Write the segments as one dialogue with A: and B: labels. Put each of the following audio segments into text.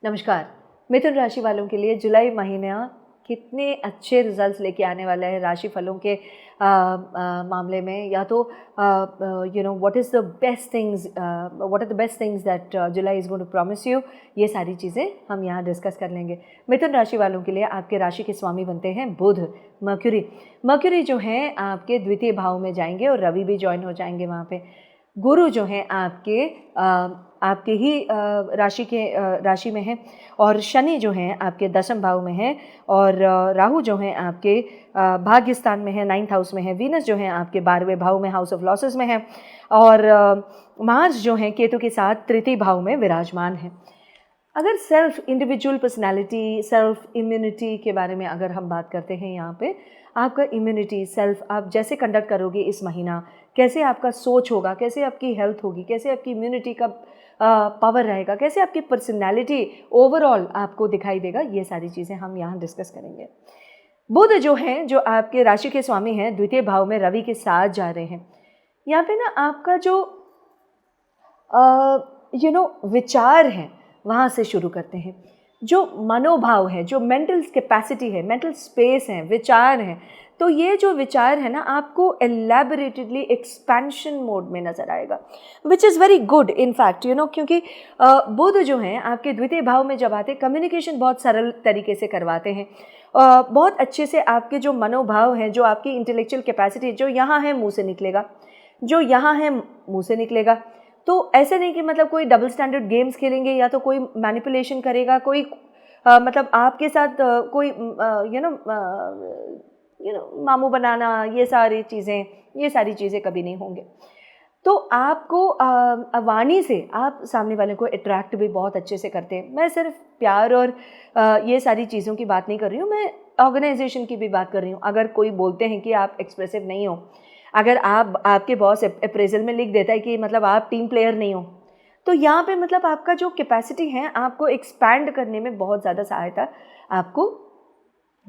A: नमस्कार। मिथुन राशि वालों के लिए जुलाई महीना कितने अच्छे रिजल्ट्स लेके आने वाला है राशि फलों के मामले में, या तो what is the best things, what are the best things that July is going to promise you, ये सारी चीज़ें हम यहाँ डिस्कस कर लेंगे। मिथुन राशि वालों के लिए आपके राशि के स्वामी बनते हैं बुध, मर्क्यूरी जो हैं आपके द्वितीय भाव में जाएंगे और रवि भी ज्वाइन हो जाएंगे वहाँ पे। गुरु जो हैं आपके ही राशि में हैं, और शनि जो हैं आपके दशम भाव में हैं, और राहु जो हैं आपके भाग्य स्थान में है, 9th हाउस में है। वीनस जो हैं आपके 12वें भाव में, हाउस ऑफ लॉसेस में है, और मार्स जो हैं केतु के साथ तृतीय भाव में विराजमान है। अगर self individual personality, self immunity के बारे में अगर हम बात करते हैं, यहाँ पे आपका इम्यूनिटी सेल्फ आप जैसे कंडक्ट करोगे इस महीना, कैसे आपका सोच होगा, कैसे आपकी हेल्थ होगी, कैसे आपकी इम्यूनिटी का पावर रहेगा, कैसे आपकी पर्सनैलिटी ओवरऑल आपको दिखाई देगा, ये सारी चीज़ें हम यहाँ डिस्कस करेंगे। बुध जो हैं, जो आपके राशि के स्वामी हैं, द्वितीय भाव में रवि के साथ जा रहे हैं। यहाँ पे ना आपका जो विचार है वहाँ से शुरू करते हैं। जो मनोभाव है, जो मेंटल कैपेसिटी है, मेंटल स्पेस है, विचार हैं, तो ये जो विचार है ना आपको एलैबोरेटेडली एक्सपेंशन मोड में नज़र आएगा, which is very good in fact, क्योंकि बुध जो हैं आपके द्वितीय भाव में जब आते हैं, कम्युनिकेशन बहुत सरल तरीके से करवाते हैं, बहुत अच्छे से आपके जो मनोभाव हैं, जो आपकी इंटेलेक्चुअल कैपेसिटी, जो यहाँ है मुँह से निकलेगा, जो यहाँ है मुँह से निकलेगा। तो ऐसे नहीं कि मतलब कोई डबल स्टैंडर्ड गेम्स खेलेंगे या तो कोई मैनिपुलेशन करेगा, कोई मतलब आपके साथ कोई मामू बनाना, ये सारी चीज़ें कभी नहीं होंगे। तो आपको वाणी से आप सामने वाले को अट्रैक्ट भी बहुत अच्छे से करते हैं। मैं सिर्फ प्यार और ये सारी चीज़ों की बात नहीं कर रही हूँ, मैं ऑर्गेनाइजेशन की भी बात कर रही हूँ। अगर कोई बोलते हैं कि आप एक्सप्रेसिव नहीं हो, अगर आपके बॉस अप्रेजल में लिख देता है कि मतलब आप टीम प्लेयर नहीं हो, तो यहाँ पे मतलब आपका जो कैपेसिटी है आपको एक्सपैंड करने में बहुत ज़्यादा सहायता आपको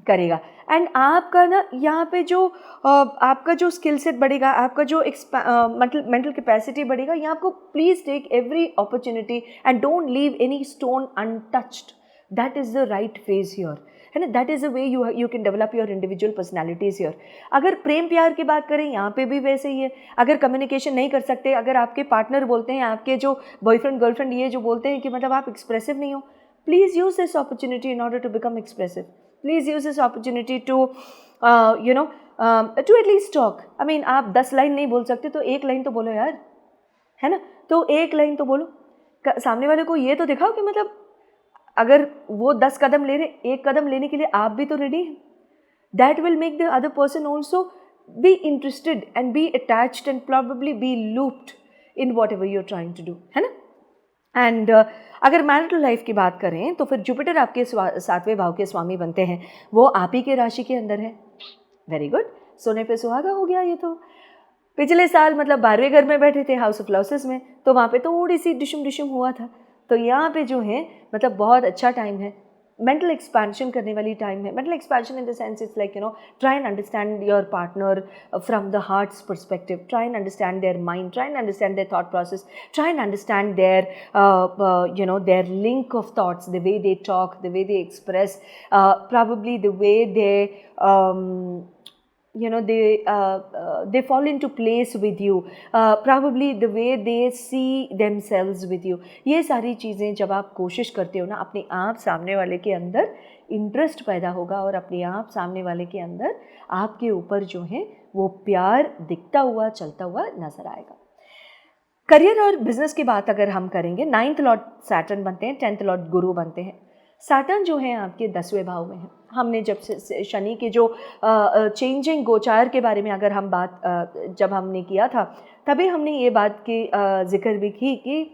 A: करेगा। एंड आपका ना यहाँ पे जो आपका जो स्किल सेट बढ़ेगा, आपका जो मेंटल कैपेसिटी बढ़ेगा, यहाँ आपको please take every opportunity and don't leave any stone untouched. That is the right phase here, है ना। That is the way you can develop your individual personalities here. अगर प्रेम प्यार की बात करें, यहाँ पे भी वैसे ही है। अगर कम्युनिकेशन नहीं कर सकते, अगर आपके पार्टनर बोलते हैं, आपके जो बॉयफ्रेंड गर्लफ्रेंड ये जो बोलते हैं कि मतलब आप एक्सप्रेसिव नहीं हो, please use this opportunity in order to become expressive. Please use this opportunity to to at least talk. I mean आप 10 लाइन नहीं बोल सकते तो 1 लाइन तो बोलो यार, है ना। तो 1 लाइन तो बोलो, सामने वाले को ये तो दिखाओ कि मतलब अगर वो 10 कदम ले रहे, 1 कदम लेने के लिए आप भी तो रेडी हैं। That will make the other person also be interested and be attached and probably be looped in whatever you are trying to do, है ना। एंड अगर मैरिटल लाइफ की बात करें तो फिर जुपिटर आपके 7वें भाव के स्वामी बनते हैं, वो आप ही के राशि के अंदर है। वेरी गुड, सोने पे सुहागा हो गया ये तो। पिछले साल मतलब 12वें घर में बैठे थे, हाउस ऑफ लॉसेस में, तो वहाँ पे थोड़ी सी डिशुम हुआ था। तो यहाँ पे जो है मतलब बहुत अच्छा टाइम है, मेंटल एक्सपेंशन करने वाली टाइम है। Mental expansion in the sense it's like try and understand your partner from the heart's perspective, try and understand their mind, try and understand their thought process, try and understand their link of thoughts, the way they talk, the way they express, probably the way they fall into place with you, probably the way they see themselves with you। ये सारी चीज़ें जब आप कोशिश करते हो ना, अपने आप सामने वाले के अंदर इंटरेस्ट पैदा होगा और अपने आप सामने वाले के अंदर आपके ऊपर जो है वो प्यार दिखता हुआ चलता हुआ नज़र आएगा। करियर और बिजनेस की बात अगर हम करेंगे, 9th लॉर्ड सैटर्न बनते हैं, 10th लॉर्ड गुरु बनते हैं। सैटर्न जो है आपके 10वें भाव में है। हमने जब से शनि के जो चेंजिंग गोचार के बारे में अगर हम बात जब हमने किया था, तभी हमने ये बात की जिक्र भी की कि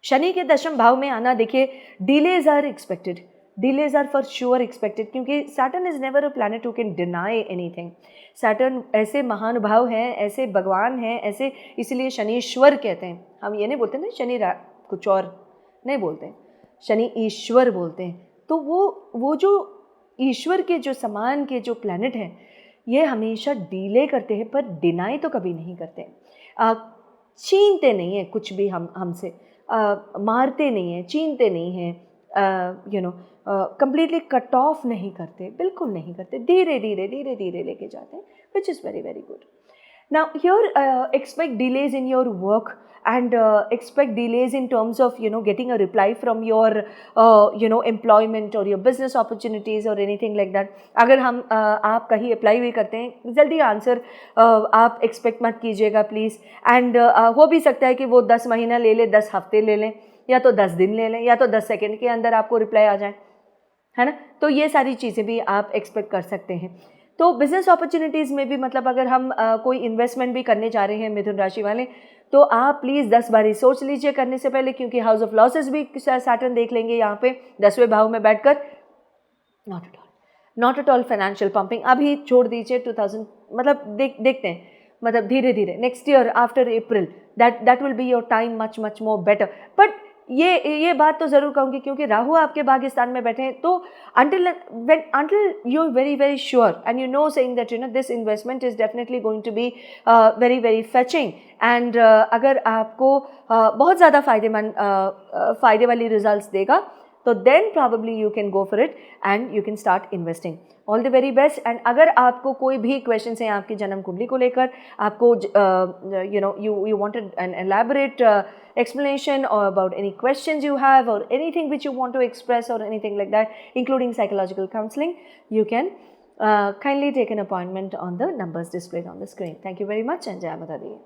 A: शनि के दशम भाव में आना, देखिए delays are expected, delays are for sure expected, क्योंकि Saturn is never a planet who can deny anything. Saturn ऐसे महान भाव हैं, ऐसे भगवान हैं, ऐसे इसलिए शनीश्वर कहते हैं। हम ये नहीं बोलते ना शनि कुछ और नहीं बोलते, शनि ईश्वर बोलते हैं। तो वो जो ईश्वर के जो समान के जो प्लैनेट हैं, ये हमेशा डीले करते हैं पर डिनाई तो कभी नहीं करते। छीनते नहीं हैं कुछ भी हमसे, मारते नहीं हैं, छीनते नहीं हैं, कंप्लीटली कट ऑफ नहीं करते, बिल्कुल नहीं करते, धीरे धीरे धीरे धीरे लेके जाते हैं, which is very very good. Now here expect delays in your work and expect delays in terms of getting a reply from your employment or your business opportunities or anything like that. अगर हम आप कहीं apply भी करते हैं, जल्दी answer आप expect मत कीजिएगा प्लीज़. एंड हो भी सकता है कि वो 10 महीना ले ले, 10 हफ्ते ले लें, या तो 10 दिन ले लें, या तो 10 सेकेंड के अंदर आपको रिप्लाई आ जाए, है ना. तो ये सारी चीज़ें भी आप एक्सपेक्ट कर सकते हैं. तो बिज़नेस अपॉर्चुनिटीज़ में भी मतलब अगर हम कोई इन्वेस्टमेंट भी करने जा रहे हैं मिथुन राशि वाले, तो आप प्लीज़ 10 बारी सोच लीजिए करने से पहले, क्योंकि हाउस ऑफ लॉसेस भी सैटर्न देख लेंगे यहाँ पे 10वें भाव में बैठकर. Not at all financial pumping, अभी छोड़ दीजिए. 2000 मतलब देखते हैं, मतलब धीरे धीरे next year after April that will be your time much much more better. But ये बात तो ज़रूर कहूँगी, क्योंकि राहु आपके भाग्यस्थान में बैठे हैं, तो until you're very very sure and saying that this investment is definitely going to be very very fetching, and अगर आपको बहुत ज़्यादा फ़ायदे वाली रिजल्ट्स देगा, तो then probably you can go for it and you can start investing. All the very best. And अगर आपको कोई भी questions हैं आपकी जन्म कुंडली को लेकर, आपको you wanted an elaborate explanation or about any questions you have or anything which you want to express or anything like that, including psychological counseling, you can kindly take an appointment on the numbers displayed on the screen. Thank you very much and Jai Mata Di.